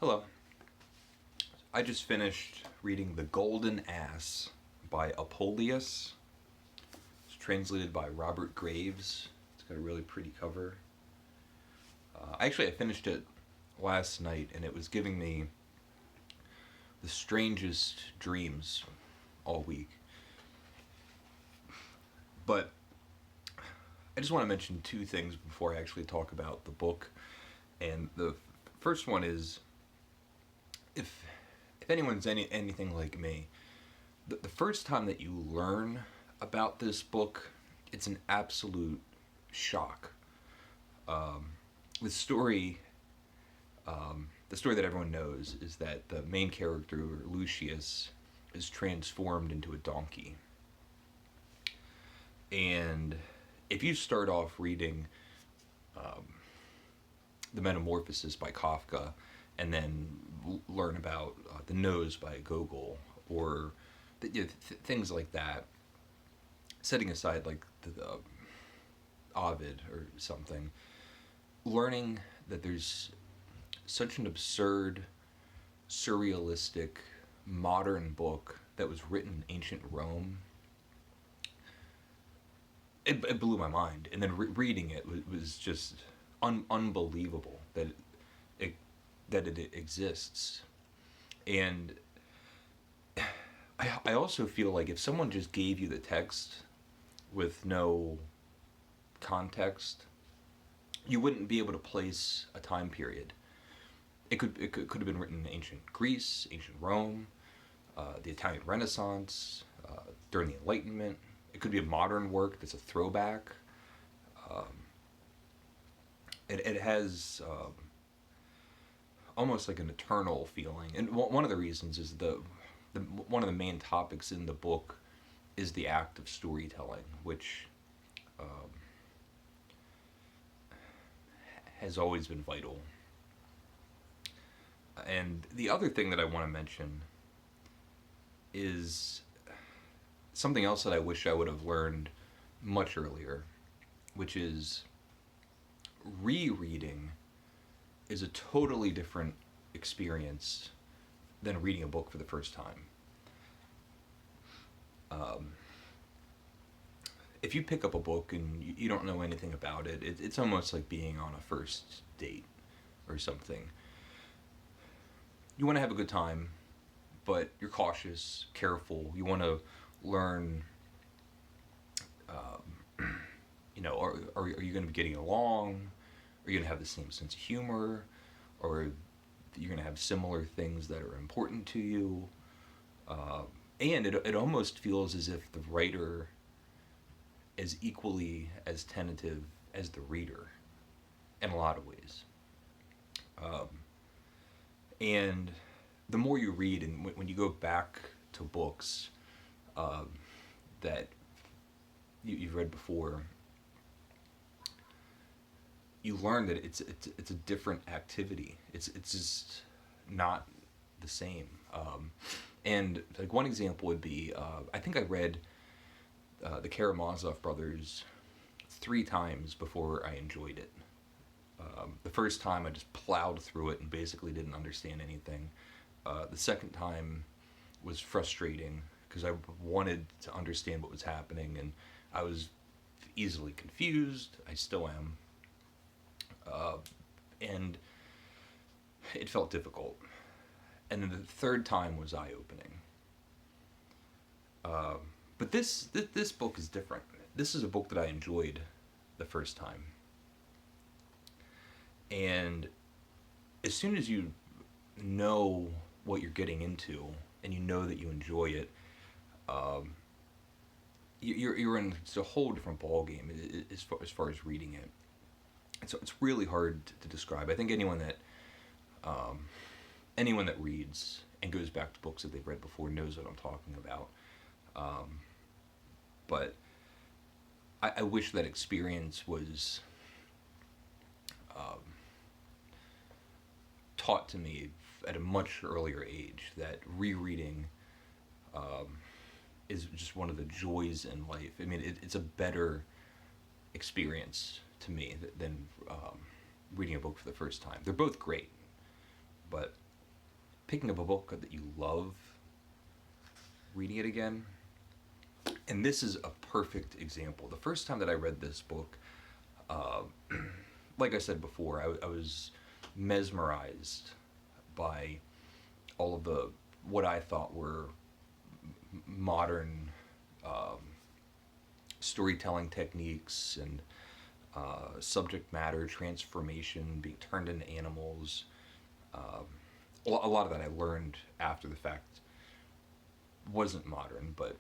Hello. I just finished reading The Golden Ass by Apuleius. It's translated by Robert Graves. It's got a really pretty cover. I finished it last night, and it was giving me the strangest dreams all week. But I just want to mention two things before I actually talk about the book. And the first one is, if anyone's anything like me, the first time that you learn about this book, it's an absolute shock. The story that everyone knows is that the main character, Lucius, is transformed into a donkey. And if you start off reading The Metamorphosis by Kafka, and then learn about The Nose by Gogol, or things like that, setting aside like the Ovid or something, learning that there's such an absurd, surrealistic, modern book that was written in ancient Rome, it blew my mind. And then reading it was just unbelievable that it exists. And I also feel like if someone just gave you the text with no context, you wouldn't be able to place a time period. It could have been written in ancient Greece, ancient Rome, the Italian Renaissance, during the Enlightenment. It could be a modern work that's a throwback. It has almost like an eternal feeling. And one of the reasons is one of the main topics in the book is the act of storytelling, which has always been vital. And the other thing that I want to mention is something else that I wish I would have learned much earlier, which is rereading is a totally different experience than reading a book for the first time. If you pick up a book and you don't know anything about it, it's almost like being on a first date or something. You want to have a good time, but you're cautious, careful. You want to learn, are you going to be getting along? Are you going to have the same sense of humor? Or you're going to have similar things that are important to you? And it almost feels as if the writer is equally as tentative as the reader in a lot of ways. And the more you read, and when you go back to books that you've read before, you learn that it's a different activity. It's just not the same. And like one example would be, I think I read the Karamazov brothers 3 times before I enjoyed it. The first time I just plowed through it and basically didn't understand anything. The second time was frustrating because I wanted to understand what was happening, and I was easily confused. I still am. And it felt difficult. And then the third time was eye-opening. But this book is different. This is a book that I enjoyed the first time. And as soon as you know what you're getting into and you know that you enjoy it, you're in a whole different ballgame as far as reading it. And so it's really hard to describe. I think anyone that reads and goes back to books that they've read before knows what I'm talking about. But I wish that experience was taught to me at a much earlier age, that rereading is just one of the joys in life. I mean, it's a better experience to me than reading a book for the first time. They're both great, but picking up a book that you love, reading it again. And this is a perfect example. The first time that I read this book, uh, like I said before, I was mesmerized by all of the what I thought were modern um, storytelling techniques and subject matter transformation, being turned into animals. Um, a lot of that I learned after the fact wasn't modern, but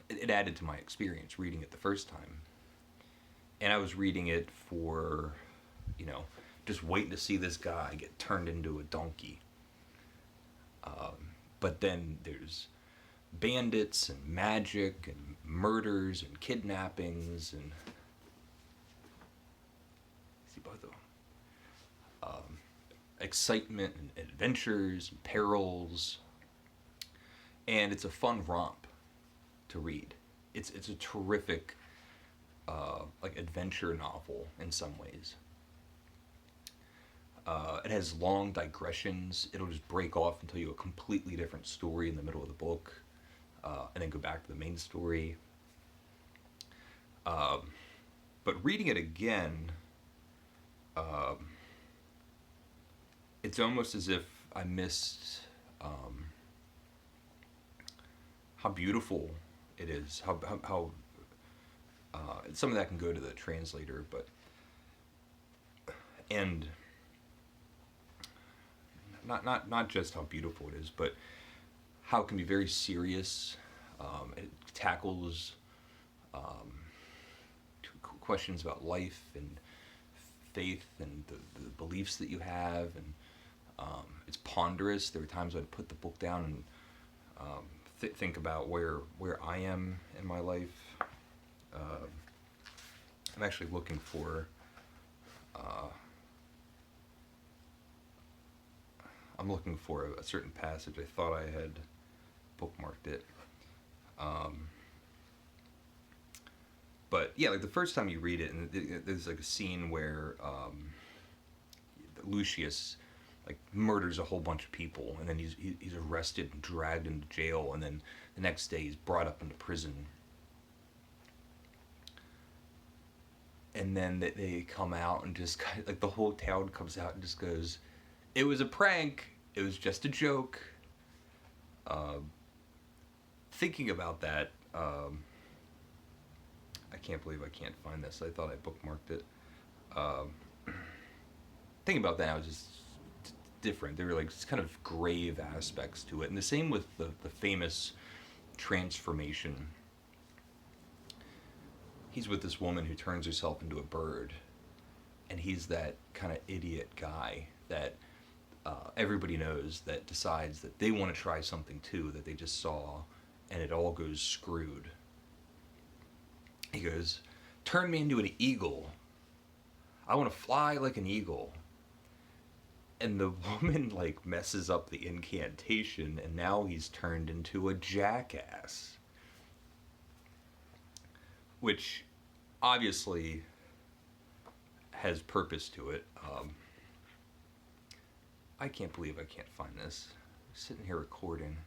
it added to my experience reading it the first time. And I was reading it for, you know, just waiting to see this guy get turned into a donkey. But then there's bandits and magic and murders and kidnappings and see both of them. Excitement and adventures and perils, and it's a fun romp to read. It's a terrific like adventure novel in some ways. It has long digressions. It'll just break off and tell you a completely different story in the middle of the book, and then go back to the main story. But reading it again, it's almost as if I missed how beautiful it is. How some of that can go to the translator, but and not just how beautiful it is, but how it can be very serious. It tackles questions about life and faith and the beliefs that you have, and it's ponderous. There are times I'd put the book down and think about where I am in my life. I'm actually looking for a certain passage. I thought I had bookmarked it. But yeah, like the first time you read it, and there's like a scene where Lucius like murders a whole bunch of people, and then he's arrested and dragged into jail, and then the next day he's brought up into prison. And then they come out and just kind of, like the whole town comes out and just goes, "It was a prank. It was just a joke." Thinking about that, I can't believe I can't find this. I thought I bookmarked it. Thinking about that, I was just different. There were like kind of grave aspects to it, and the same with the famous transformation. He's with this woman who turns herself into a bird, and he's that kind of idiot guy that everybody knows that decides that they want to try something too that they just saw, and it all goes screwed. He goes, "Turn me into an eagle. I want to fly like an eagle." And the woman like messes up the incantation, and now he's turned into a jackass. Which obviously has purpose to it. I can't believe I can't find this. I'm sitting here recording.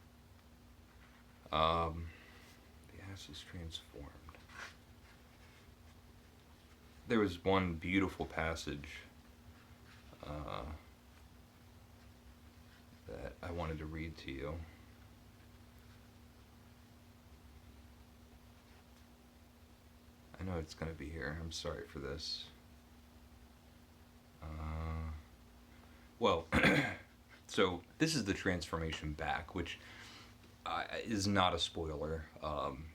The ass is transformed. There was one beautiful passage that I wanted to read to you. I know it's going to be here. I'm sorry for this. Well, so this is the transformation back, which is not a spoiler.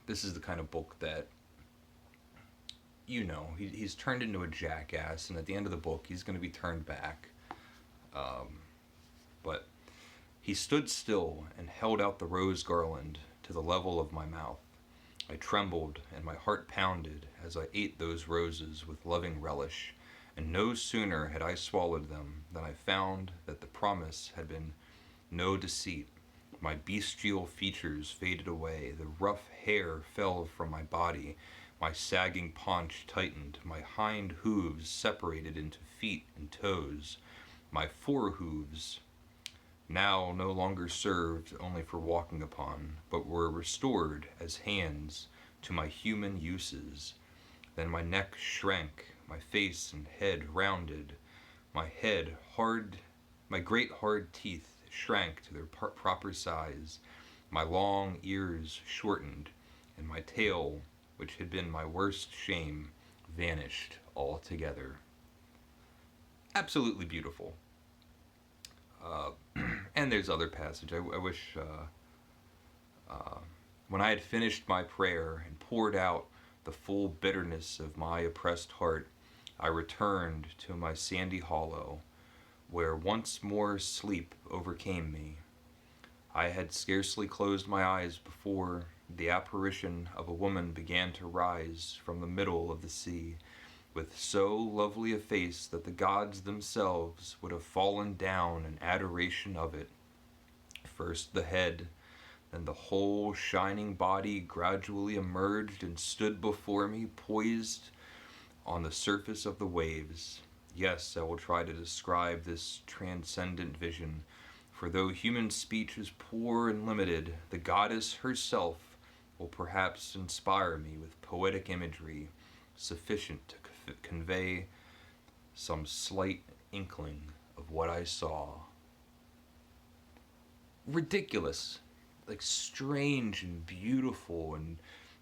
This is the kind of book that, you know, he's turned into a jackass, and at the end of the book, he's going to be turned back. But he stood still and held out the rose garland to the level of my mouth. I trembled, and my heart pounded as I ate those roses with loving relish, and no sooner had I swallowed them than I found that the promise had been no deceit. My bestial features faded away, the rough hair fell from my body, my sagging paunch tightened, my hind hooves separated into feet and toes, my fore hooves now no longer served only for walking upon, but were restored as hands to my human uses. Then my neck shrank, my face and head rounded, my head hard, my great hard teeth shrank to their proper size, my long ears shortened, and my tail, which had been my worst shame, vanished altogether. Absolutely beautiful. Uh, and there's other passage. I wish when I had finished my prayer and poured out the full bitterness of my oppressed heart, I returned to my sandy hollow, where once more sleep overcame me. I had scarcely closed my eyes before the apparition of a woman began to rise from the middle of the sea, with so lovely a face that the gods themselves would have fallen down in adoration of it. First the head, then the whole shining body gradually emerged and stood before me, poised on the surface of the waves. Yes, I will try to describe this transcendent vision, for though human speech is poor and limited, the goddess herself will perhaps inspire me with poetic imagery sufficient to convey some slight inkling of what I saw. Ridiculous, like strange and beautiful and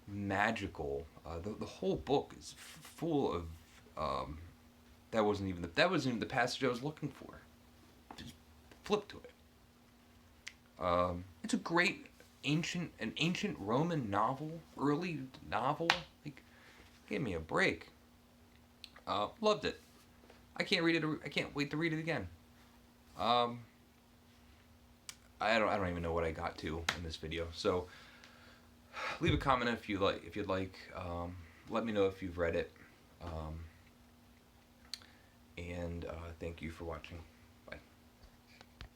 magical. The whole book is full of that wasn't even the passage I was looking for. Just flip to it. It's a great an ancient Roman novel, early novel. Like, give me a break. Loved it. I can't read it. I can't wait to read it again. Um, I don't even know what I got to in this video. So leave a comment if you like. If you'd like, let me know if you've read it. And thank you for watching.